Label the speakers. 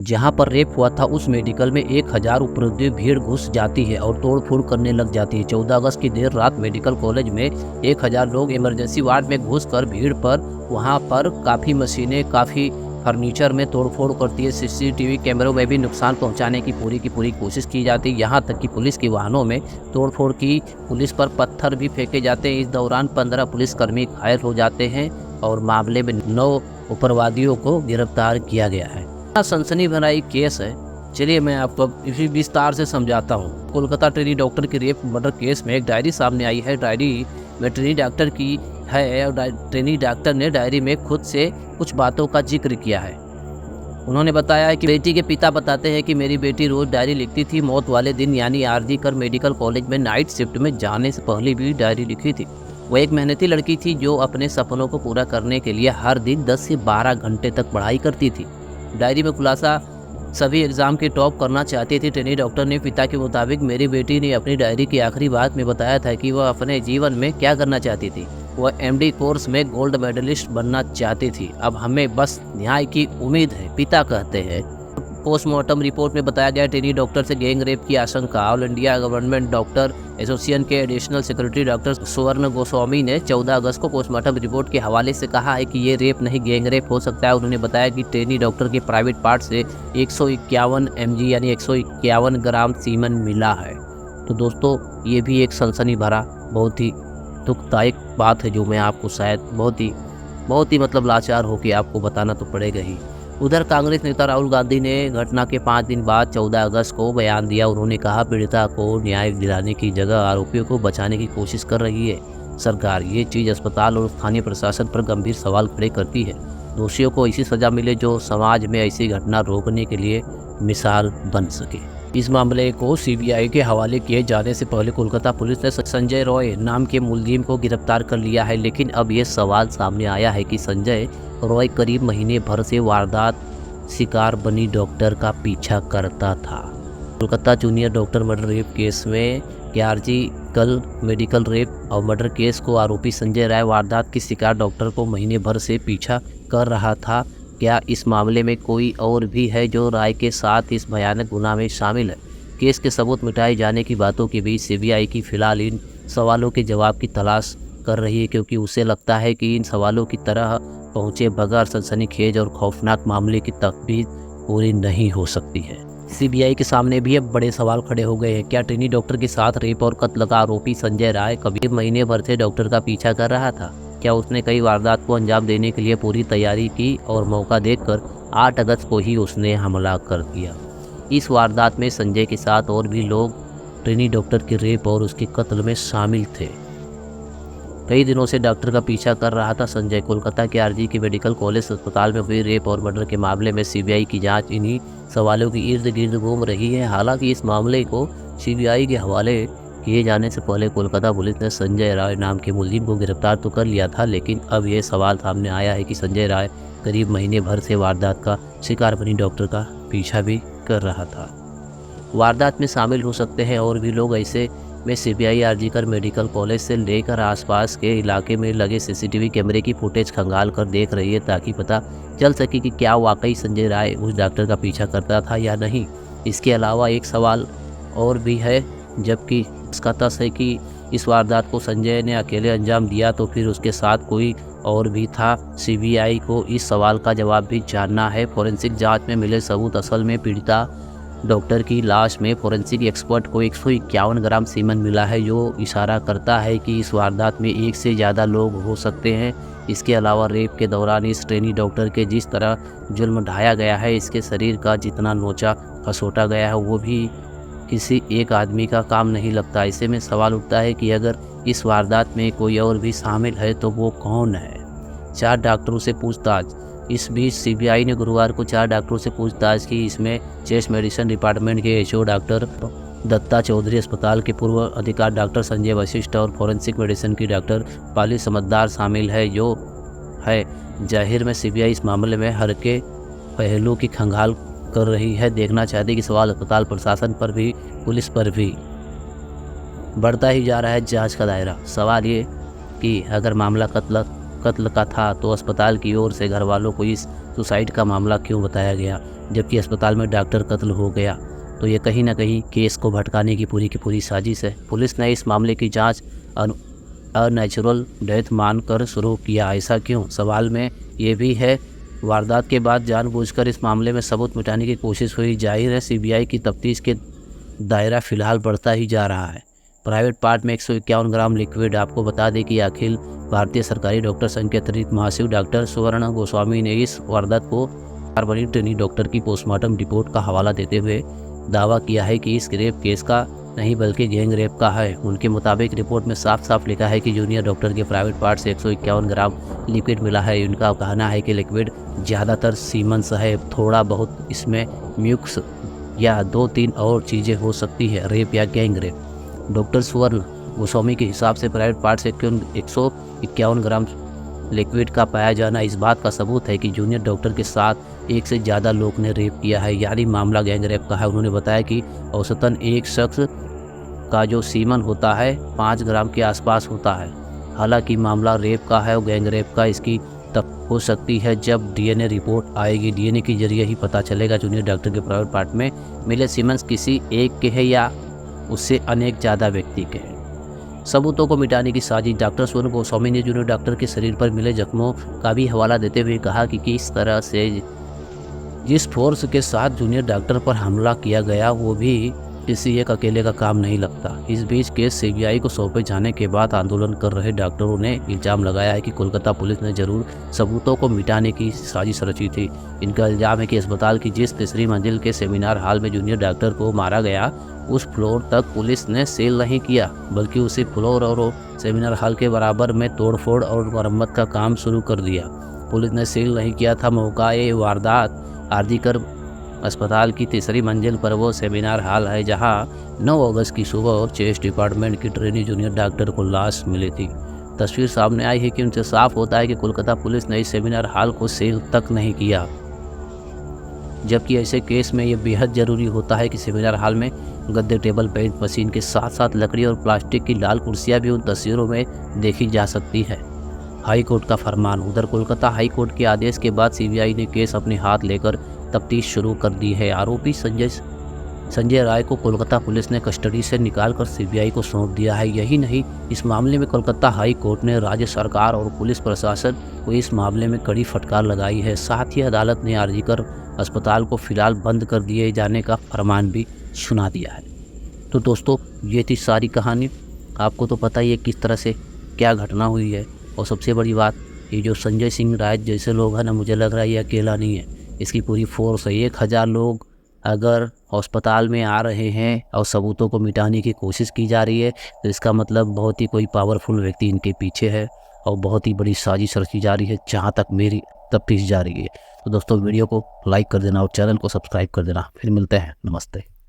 Speaker 1: जहां पर रेप हुआ था उस मेडिकल में 1000 उपद्रवी भीड़ घुस जाती है और तोड़फोड़ करने लग जाती है। 14 अगस्त की देर रात मेडिकल कॉलेज में 1000 लोग इमरजेंसी वार्ड में घुसकर भीड़ पर वहां पर काफ़ी मशीनें, काफ़ी फर्नीचर में तोड़फोड़ करती है। सीसीटीवी कैमरों में भी नुकसान पहुंचाने की पूरी कोशिश की जाती है। यहाँ तक कि पुलिस के वाहनों में तोड़फोड़ की, पुलिस पर पत्थर भी फेंके जाते हैं। इस दौरान 15 पुलिसकर्मी घायल हो जाते हैं और मामले में 9 उपरवादियों को गिरफ्तार किया गया है। सनसनी भरा एक केस है। चलिए मैं आपको इसी विस्तार से समझाता हूँ। कोलकाता ट्रेनी डॉक्टर की रेप मर्डर केस में एक डायरी सामने आई है। डायरी में ट्रेनी डॉक्टर की है और ट्रेनी डॉक्टर ने डायरी में खुद से कुछ बातों का जिक्र किया है। उन्होंने बताया है कि बेटी के पिता बताते हैं कि मेरी बेटी रोज डायरी लिखती थी। मौत वाले दिन यानी आरजी कर मेडिकल कॉलेज में नाइट शिफ्ट में जाने से पहले भी डायरी लिखी थी। वो एक मेहनती लड़की थी जो अपने सपनों को पूरा करने के लिए हर दिन 10 से 12 घंटे तक पढ़ाई करती थी। डायरी में खुलासा सभी एग्जाम के टॉप करना चाहती थी। ट्रेनी डॉक्टर ने पिता के मुताबिक मेरी बेटी ने अपनी डायरी की आखिरी बात में बताया था कि वह अपने जीवन में क्या करना चाहती थी। वह एमडी कोर्स में गोल्ड मेडलिस्ट बनना चाहती थी। अब हमें बस न्याय की उम्मीद है, पिता कहते हैं। पोस्टमार्टम रिपोर्ट में बताया गया ट्रेनी डॉक्टर से गैंग रेप की आशंका। All India government doctor association के एडिशनल सेक्रेटरी डॉक्टर स्वर्ण गोस्वामी ने 14 अगस्त को पोस्टमार्टम रिपोर्ट के हवाले से कहा है कि ये रेप नहीं गैंग रेप हो सकता है। उन्होंने बताया कि ट्रेनी डॉक्टर के प्राइवेट पार्ट से 151 mg यानी 151 ग्राम सीमेन मिला है। तो दोस्तों ये भी एक सनसनी भरा बहुत ही दुखदायक बात है जो मैं आपको शायद बहुत ही मतलब लाचार होकर आपको बताना तो पड़ेगा ही। उधर कांग्रेस नेता राहुल गांधी ने घटना के 5 दिन बाद 14 अगस्त को बयान दिया। उन्होंने कहा पीड़िता को न्याय दिलाने की जगह आरोपियों को बचाने की कोशिश कर रही है सरकार। ये चीज़ अस्पताल और स्थानीय प्रशासन पर गंभीर सवाल खड़े करती है। दोषियों को ऐसी सज़ा मिले जो समाज में ऐसी घटना रोकने के लिए मिसाल बन सके। इस मामले को सीबीआई के हवाले किए जाने से पहले कोलकाता पुलिस ने संजय रॉय नाम के मुलजिम को गिरफ्तार कर लिया है। लेकिन अब ये सवाल सामने आया है कि संजय रॉय करीब महीने भर से वारदात शिकार बनी डॉक्टर का पीछा करता था। Kolkata junior doctor murder rape case में आरजी कल मेडिकल रेप और मर्डर केस को आरोपी संजय राय वारदात की शिकार डॉक्टर को महीने भर से पीछा कर रहा था। क्या इस मामले में कोई और भी है जो राय के साथ इस भयानक गुनाह में शामिल है? केस के सबूत मिटाए जाने की बातों के बीच सीबीआई की फिलहाल इन सवालों के जवाब की तलाश कर रही है, क्योंकि उसे लगता है कि इन सवालों की तरह पहुंचे बगैर सनसनीखेज और खौफनाक मामले की तफ्तीश पूरी नहीं हो सकती है। सीबीआई के सामने भी अब बड़े सवाल खड़े हो गए हैं। क्या ट्रेनी डॉक्टर के साथ रेप और कत्ल का आरोपी संजय राय कभी महीने भर से डॉक्टर का पीछा कर रहा था? क्या उसने कई वारदात को अंजाम देने के लिए पूरी तैयारी की और मौका देखकर 8 अगस्त को ही उसने हमला कर दिया? इस वारदात में संजय के साथ और भी लोग ट्रेनी डॉक्टर के रेप और उसके कत्ल में शामिल थे। कई दिनों से डॉक्टर का पीछा कर रहा था संजय। कोलकाता के आरजी के मेडिकल कॉलेज अस्पताल में हुई रेप और मर्डर के मामले में सीबीआई की जांच इन्हीं सवालों की इर्द गिर्द घूम रही है। हालांकि इस मामले को सीबीआई के हवाले किए जाने से पहले कोलकाता पुलिस ने संजय राय नाम के मुलजिम को गिरफ्तार तो कर लिया था, लेकिन अब ये सवाल सामने आया है कि संजय राय करीब महीने भर से वारदात का शिकार बनी डॉक्टर का पीछा भी कर रहा था। वारदात में शामिल हो सकते हैं और भी लोग। ऐसे में सीबीआई आरजी कर मेडिकल कॉलेज से लेकर आसपास के इलाके में लगे सीसीटीवी कैमरे की फुटेज खंगाल कर देख रही है, ताकि पता चल सके कि क्या वाकई संजय राय उस डॉक्टर का पीछा करता था या नहीं। इसके अलावा एक सवाल और भी है, जबकि इसका तस है कि इस वारदात को संजय ने अकेले अंजाम दिया तो फिर उसके साथ कोई और भी था। सीबीआई को इस सवाल का जवाब भी जानना है। फोरेंसिक जांच में मिले सबूत असल में पीड़िता डॉक्टर की लाश में फोरेंसिक एक्सपर्ट को 151 ग्राम सीमेन मिला है, जो इशारा करता है कि इस वारदात में एक से ज़्यादा लोग हो सकते हैं। इसके अलावा रेप के दौरान इस ट्रेनी डॉक्टर के जिस तरह जुल्म ढाया गया है, इसके शरीर का जितना नोचा खसोटा गया है, वो भी किसी एक आदमी का काम नहीं लगता। ऐसे में सवाल उठता है कि अगर इस वारदात में कोई और भी शामिल है तो वो कौन है? 4 डॉक्टरों से पूछताछ। इस बीच सीबीआई ने गुरुवार को 4 डॉक्टरों से पूछताछ की। इसमें चेस्ट मेडिसिन डिपार्टमेंट के एचओ डॉक्टर दत्ता चौधरी, अस्पताल के पूर्व अधिकारी डॉक्टर संजय वशिष्ठ और फॉरेंसिक मेडिसिन की डॉक्टर पाली समझदार शामिल है। जो है जाहिर में सीबीआई इस मामले में हर के पहलू की खंगाल कर रही है। देखना चाहती कि सवाल अस्पताल प्रशासन पर भी पुलिस पर भी बढ़ता ही जा रहा है जांच का दायरा। सवाल ये कि अगर मामला कत्ल का था तो अस्पताल की ओर से घर वालों को इस सुसाइड का मामला क्यों बताया गया, जबकि अस्पताल में डॉक्टर कत्ल हो गया। तो ये कहीं ना कहीं केस को भटकाने की पूरी साजिश है। पुलिस ने इस मामले की जांच अननेचुरल डेथ मानकर शुरू किया। ऐसा क्यों? सवाल में ये भी है, वारदात के बाद जानबूझकर इस मामले में सबूत मिटाने की कोशिश हुई। जाहिर है सीबीआई की तफ्तीश के दायरा फिलहाल बढ़ता ही जा रहा है। प्राइवेट पार्ट में 151 ग्राम लिक्विड। आपको बता दें कि अखिल भारतीय सरकारी डॉक्टर संघ के अतिरिक्त महासचिव डॉक्टर सुवर्ण गोस्वामी ने इस वारदात को सार्वजनिक ट्रेनी डॉक्टर की पोस्टमार्टम रिपोर्ट का हवाला देते हुए दावा किया है कि इस रेप केस का नहीं बल्कि गैंग रेप का है। उनके मुताबिक रिपोर्ट में साफ साफ लिखा है कि जूनियर डॉक्टर के प्राइवेट पार्ट से 151 ग्राम लिक्विड मिला है। उनका कहना है कि लिक्विड ज़्यादातर सीमेंस है, थोड़ा बहुत इसमें म्यूक्स या 2-3 और चीज़ें हो सकती है, रेप या गैंग रेप। डॉक्टर सुवर्ण गोस्वामी के हिसाब से प्राइवेट पार्ट से 151 ग्राम लिक्विड का पाया जाना इस बात का सबूत है कि जूनियर डॉक्टर के साथ एक से ज़्यादा लोग ने रेप किया है, यानी मामला गैंग रेप का है। उन्होंने बताया कि औसतन एक शख्स का जो सीमन होता है 5 ग्राम के आसपास होता है। हालांकि मामला रेप का है और गैंग रेप का इसकी तब हो सकती है जब डीएनए रिपोर्ट आएगी। डीएनए के जरिए ही पता चलेगा जूनियर डॉक्टर के प्राइवेट पार्ट में मिले सीमेंस किसी एक के है या उससे अनेक ज़्यादा व्यक्ति के हैं। सबूतों को मिटाने की साजिश। डॉक्टर स्वर्ण गोस्वामी ने जूनियर डॉक्टर के शरीर पर मिले जख्मों का भी हवाला देते हुए कहा कि किस तरह से जिस फोर्स के साथ जूनियर डॉक्टर पर हमला किया गया वो भी किसी एक अकेले का काम नहीं लगता। इस बीच केस सीबीआई को सौंपे जाने के बाद आंदोलन कर रहे डॉक्टरों ने इल्जाम लगाया है कि कोलकाता पुलिस ने जरूर सबूतों को मिटाने की साजिश रची थी। इनका इल्जाम है कि अस्पताल की जिस तीसरी मंजिल के सेमिनार हॉल में जूनियर डॉक्टर को मारा गया उस फ्लोर तक पुलिस ने सेल नहीं किया, बल्कि उसी फ्लोर और सेमिनार हॉल के बराबर में तोड़फोड़ और मरम्मत का काम शुरू कर दिया। पुलिस ने सेल नहीं किया था। मौका-ए वारदात आरजीकर अस्पताल की तीसरी मंजिल पर वो सेमिनार हॉल है जहां 9 अगस्त की सुबह चेस्ट डिपार्टमेंट की ट्रेनी जूनियर डॉक्टर को लाश मिली थी। तस्वीर सामने आई है कि उनसे साफ होता है कि कोलकाता पुलिस ने इस सेमिनार हॉल को सील तक नहीं किया, जबकि ऐसे केस में ये बेहद ज़रूरी होता है कि सेमिनार हॉल में गद्दे, टेबल, बेंच, मशीन के साथ साथ लकड़ी और प्लास्टिक की लाल कुर्सियाँ भी उन तस्वीरों में देखी जा सकती है। हाई कोर्ट का फरमान। उधर कोलकाता हाई कोर्ट के आदेश के बाद सीबीआई ने केस अपने हाथ लेकर तफ्तीश शुरू कर दी है। आरोपी संजय राय को कोलकाता पुलिस ने कस्टडी से निकालकर सीबीआई को सौंप दिया है। यही नहीं, इस मामले में कोलकाता हाई कोर्ट ने राज्य सरकार और पुलिस प्रशासन को इस मामले में कड़ी फटकार लगाई है। साथ ही अदालत ने आरजीकर अस्पताल को फिलहाल बंद कर दिए जाने का फरमान भी सुना दिया है। तो दोस्तों, ये थी सारी कहानी। आपको तो पता ही है किस तरह से क्या घटना हुई है। और सबसे बड़ी बात, ये जो संजय सिंह राय जैसे लोग हैं ना, मुझे लग रहा है ये अकेला नहीं है, इसकी पूरी फोर्स है। 1000 लोग अगर अस्पताल में आ रहे हैं और सबूतों को मिटाने की कोशिश की जा रही है तो इसका मतलब बहुत ही कोई पावरफुल व्यक्ति इनके पीछे है और बहुत ही बड़ी साजिश रची जा रही है, जहाँ तक मेरी तफ्तीश जा रही है। तो दोस्तों, वीडियो को लाइक कर देना और चैनल को सब्सक्राइब कर देना। फिर मिलते हैं। नमस्ते।